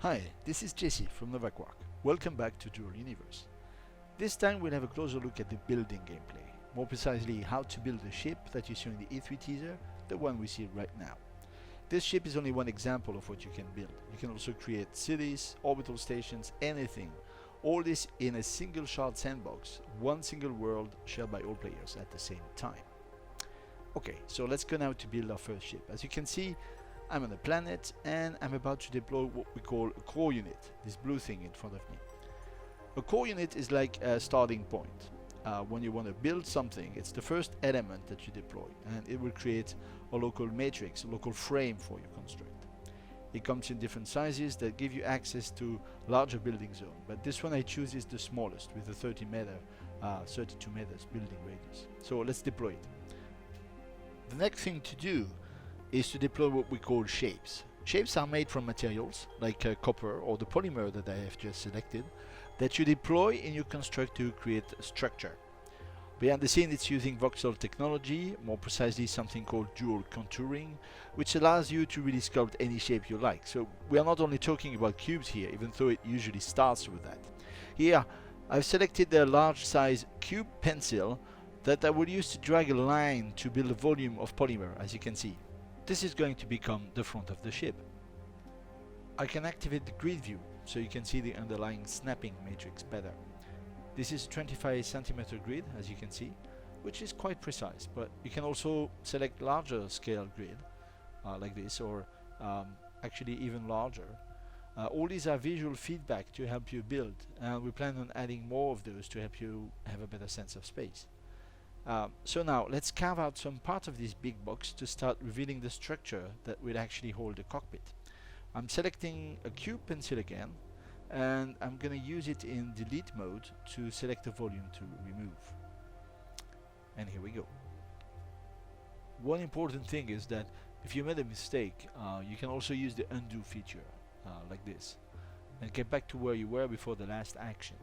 Hi, this is Jesse from Novaquark. Welcome back to Dual Universe. This time we'll have a closer look at the building gameplay, more precisely how to build a ship that you saw in the E3 teaser, the one we see right now. This ship is only one example of what you can build. You can also create cities, orbital stations, anything. All this in a single shard sandbox, one single world shared by all players at the same time. Okay, so let's go now to build our first ship. As you can see, I'm on a planet and I'm about to deploy what we call a core unit, this blue thing in front of me. A core unit is like a starting point. When you want to build something, it's the first element that you deploy, and it will create a local matrix, a local frame for your construct. It comes in different sizes that give you access to larger building zone, but this one I choose is the smallest with a 32 meters building radius. So let's deploy it. The next thing to do is to deploy what we call shapes. Shapes are made from materials like copper or the polymer that I have just selected that you deploy in your construct to create a structure. Behind the scene, it's using voxel technology, more precisely something called dual contouring, which allows you to really sculpt any shape you like. So we are not only talking about cubes here, even though it usually starts with that. Here I've selected a large size cube pencil that I will use to drag a line to build a volume of polymer, as you can see. This is going to become the front of the ship. I can activate the grid view so you can see the underlying snapping matrix better. This is a 25 centimeter grid, as you can see, which is quite precise, but you can also select larger scale grid like this, or actually even larger. All these are visual feedback to help you build, and we plan on adding more of those to help you have a better sense of space. So now let's carve out some part of this big box to start revealing the structure that will actually hold the cockpit. I'm selecting a cube pencil again, and I'm gonna use it in delete mode to select the volume to remove. And here we go. One important thing is that if you made a mistake, you can also use the undo feature like this and get back to where you were before the last action.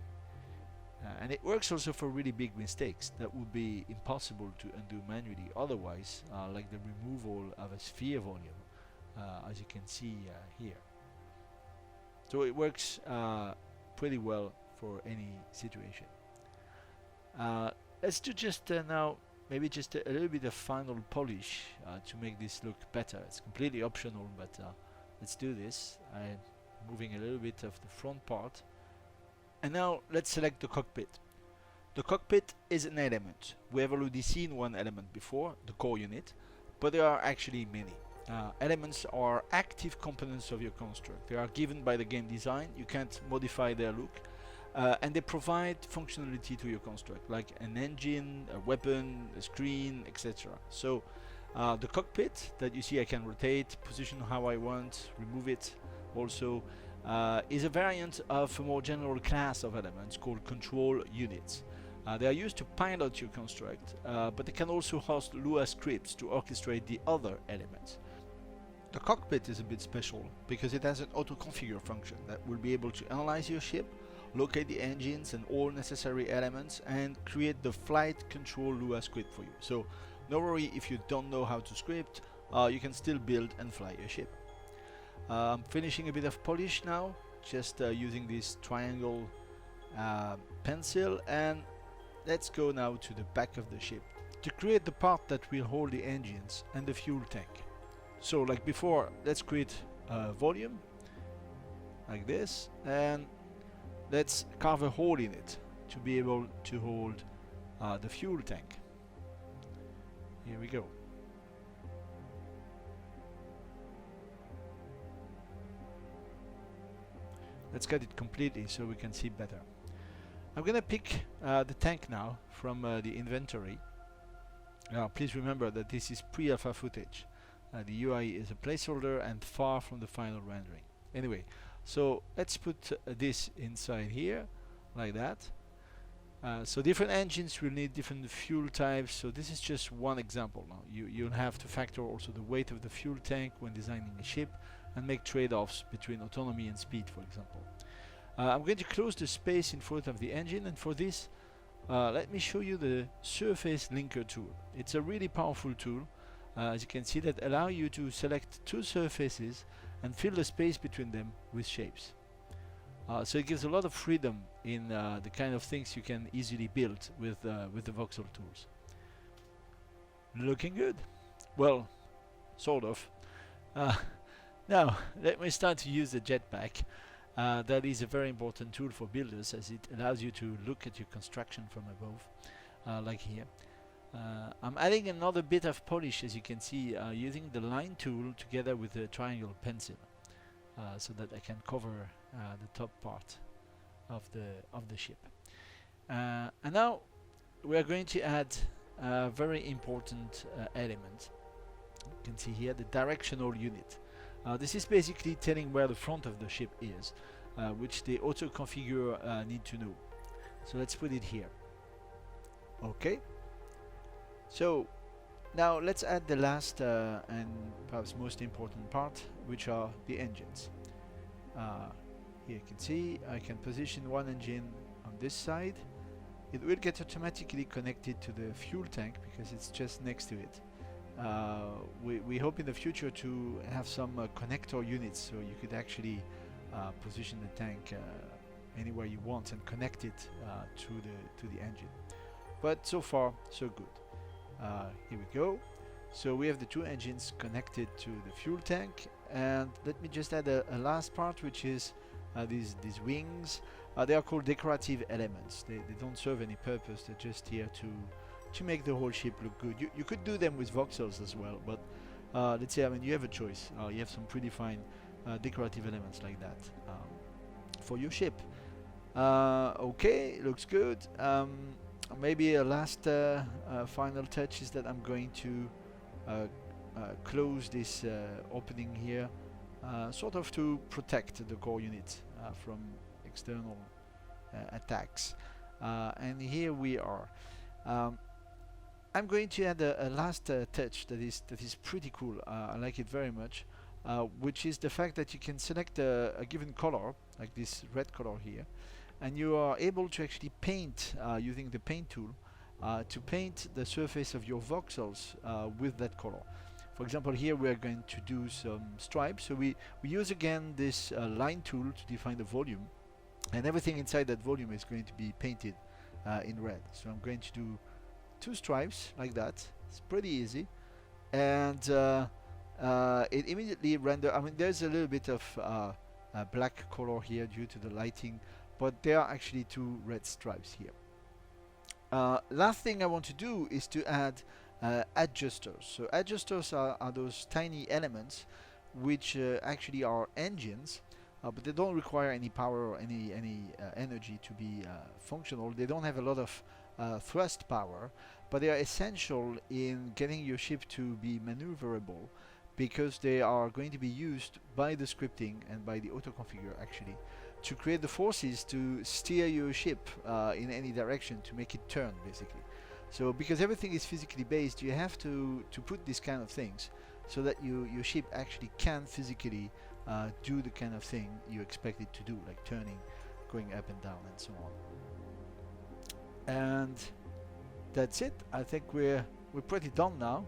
And it works also for really big mistakes that would be impossible to undo manually otherwise, like the removal of a sphere volume, as you can see here. So it works pretty well for any situation. Let's do just now maybe just a little bit of final polish to make this look better. It's completely optional, but let's do this. I'm moving a little bit of the front part. And now let's select the cockpit. The cockpit is an element. We have already seen one element before, the core unit, but there are actually many. Elements are active components of your construct. They are given by the game design. You can't modify their look, and they provide functionality to your construct, like an engine, a weapon, a screen, etc. So the cockpit that you see, I can rotate, position how I want, remove it also, is a variant of a more general class of elements called control units. They are used to pilot your construct, but they can also host Lua scripts to orchestrate the other elements. The cockpit is a bit special because it has an auto-configure function that will be able to analyze your ship, locate the engines and all necessary elements, and create the flight control Lua script for you. So no worry if you don't know how to script, you can still build and fly your ship. I'm finishing a bit of polish now, just using this triangle pencil, and let's go now to the back of the ship to create the part that will hold the engines and the fuel tank. So like before, let's create a volume like this, and let's carve a hole in it to be able to hold the fuel tank. Here we go. Let's cut it completely so we can see better. I'm gonna pick the tank now from the inventory. Now please remember that this is pre-alpha footage. The UI is a placeholder and far from the final rendering. Anyway, so let's put this inside here like that. So different engines will need different fuel types, so this is just one example. Now you'll have to factor also the weight of the fuel tank when designing a ship and make trade-offs between autonomy and speed, for example. I'm going to close the space in front of the engine, and for this let me show you the surface linker tool. It's a really powerful tool, as you can see, that allow you to select two surfaces and fill the space between them with shapes. So it gives a lot of freedom in the kind of things you can easily build with the voxel tools. Looking good. Well, sort of. Now, let me start to use the jetpack. That is a very important tool for builders, as it allows you to look at your construction from above, like here. I'm adding another bit of polish, as you can see, using the line tool together with the triangle pencil, so that I can cover the top part of the ship. And now we are going to add a very important element. You can see here the directional unit. This is basically telling where the front of the ship is, which the auto configure need to know. So let's put it here. Okay. So now let's add the last and perhaps most important part, which are the engines. Here you can see I can position one engine on this side. It will get automatically connected to the fuel tank because it's just next to it. We hope in the future to have some connector units, so you could actually position the tank anywhere you want and connect it to the engine. But so far so good. Here we go. So we have the two engines connected to the fuel tank, and let me just add a last part, which is these wings. They are called decorative elements. They don't serve any purpose. They're just here to make the whole ship look good. You could do them with voxels as well, but let's say, I mean, you have a choice. You have some pretty fine decorative elements like that for your ship. Okay, looks good. Maybe a last final touch is that I'm going to close this opening here, sort of to protect the core unit from external attacks. And here we are. I'm going to add a last touch that is pretty cool. I like it very much, which is the fact that you can select a given color, like this red color here, and you are able to actually paint using the paint tool to paint the surface of your voxels with that color. For example, here we are going to do some stripes, so we use again this line tool to define the volume, and everything inside that volume is going to be painted in red. So I'm going to do 2 stripes like that. It's pretty easy, and it immediately render. I mean, there's a little bit of black color here due to the lighting, but there are actually 2 red stripes here. Last thing I want to do is to add adjusters. So adjusters are those tiny elements which actually are engines, but they don't require any power or any energy to be functional. They don't have a lot of thrust power, but they are essential in getting your ship to be maneuverable, because they are going to be used by the scripting and by the auto configure actually to create the forces to steer your ship in any direction, to make it turn basically. So because everything is physically based, you have to put these kind of things so that your ship actually can physically do the kind of thing you expect it to do, like turning, going up and down and so on. And that's it. I think we're pretty done now.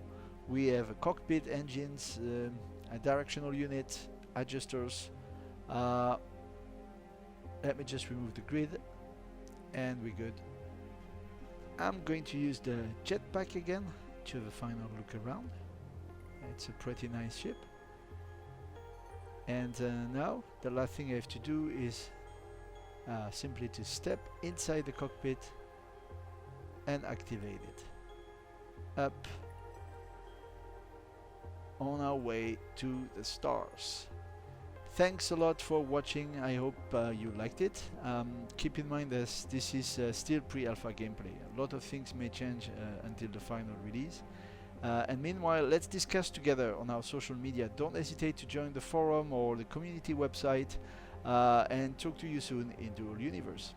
We have a cockpit, engines, a directional unit, adjusters. Let me just remove the grid and we're good. I'm going to use the jetpack again to have a final look around. It's a pretty nice ship. And now the last thing I have to do is simply to step inside the cockpit and activate it. Up, on our way to the stars. Thanks a lot for watching. I hope you liked it. Keep in mind that this is still pre-alpha gameplay. A lot of things may change until the final release. And meanwhile, let's discuss together on our social media. Don't hesitate to join the forum or the community website, and talk to you soon in Dual Universe.